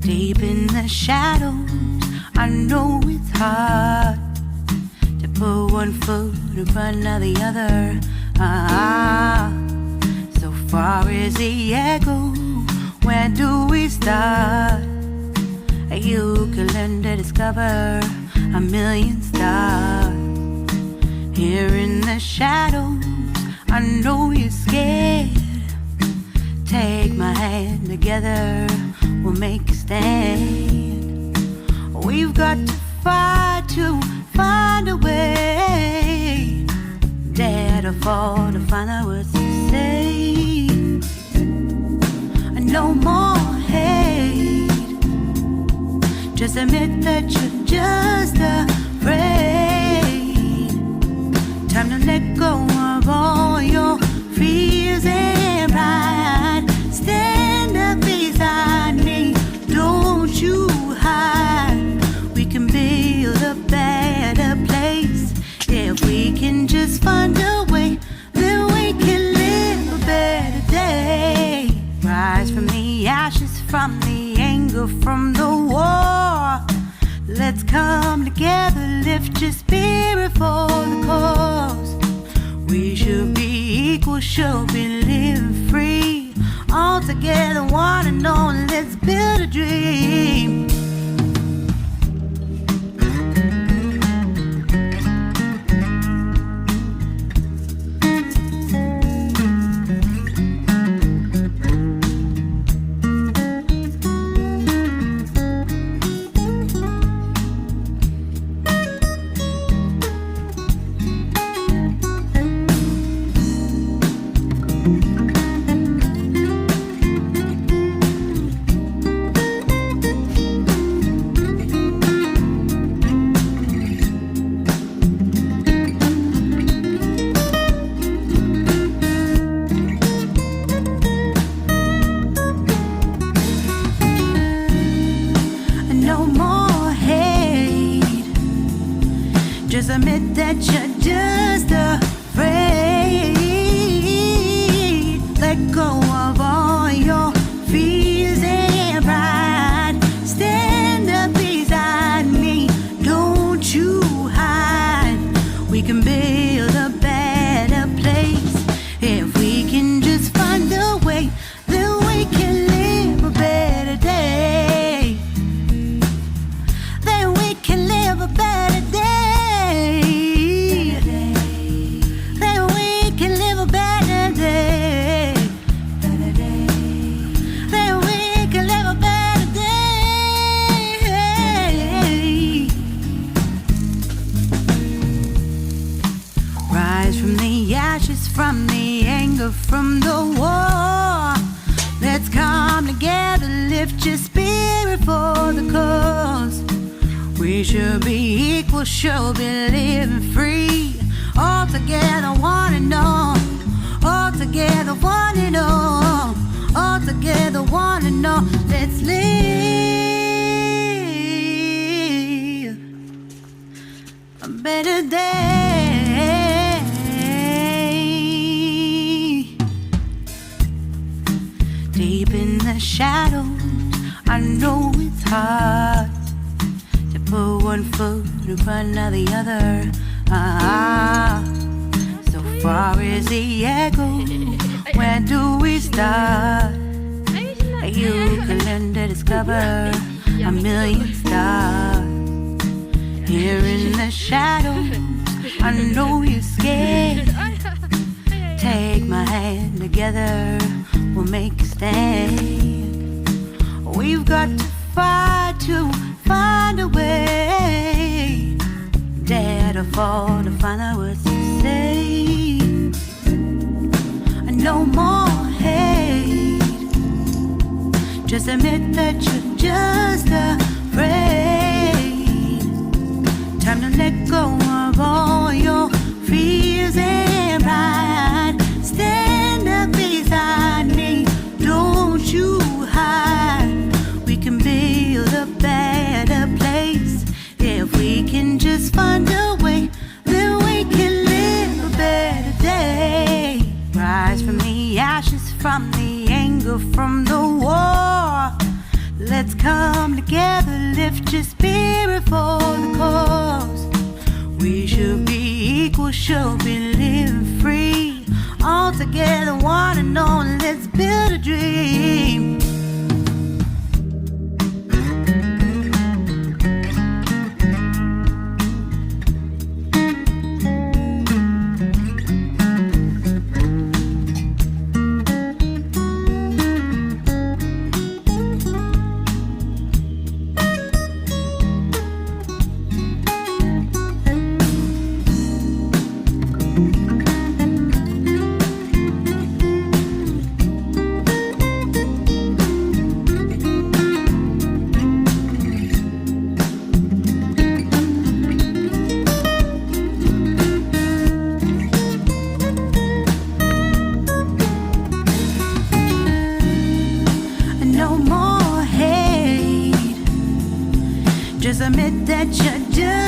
Deep in the shadows, I know it's hard to put one foot in front of the other. So far as the echo, where do we start? You can learn to discover a million stars. Here in the shadows, I know you're scared. Take my hand together, we'll make a stand. We've got to fight to find a way. Dare to fall to find out what to say. No more hate. Just admit that you're just afraid. Time to let go of all your fears and pride. Stand up beside me, don't you hide. We can build a better place. If we can just find a way, then we can live a better day. Rise from the ashes, from the anger, from the war. Let's come together, lift your spirit for the cause. We should be equal, should be living free. All together, one and all, let's build a dream. Just admit that you're just afraid. Let go of all your fears and pride. Stand up beside me, don't you hide. We can build a better place. If we can just find a way, then we can live a better day. Then we can live a better day. From the anger, from the war. Let's come together, lift your spirit for the cause. We should be equal, should be living free. All together, one and all. All together, one and all. All together, one and all. Let's live a better day. Deep in the shadows, I know it's hard to put one foot in front of the other. So far as the echo, where do we start? You can learn to discover a million stars. Here in the shadows, I know you're scared. Take my hand together, we'll make a stand. We've got to fight to find a way. Dare to fall to find out what to say. No more hate. Just admit that you're just afraid. Time to let go of all your fears and pride. Stand up beside me, don't you hide. We can build a better place. If we can just find a way, then we can live a better day. Rise from the ashes, from the anger, from the war. Let's come together, lift your spirit for the cause. We should be equal, should be living free. All together, one and all, let's build a dream. Just admit that you're just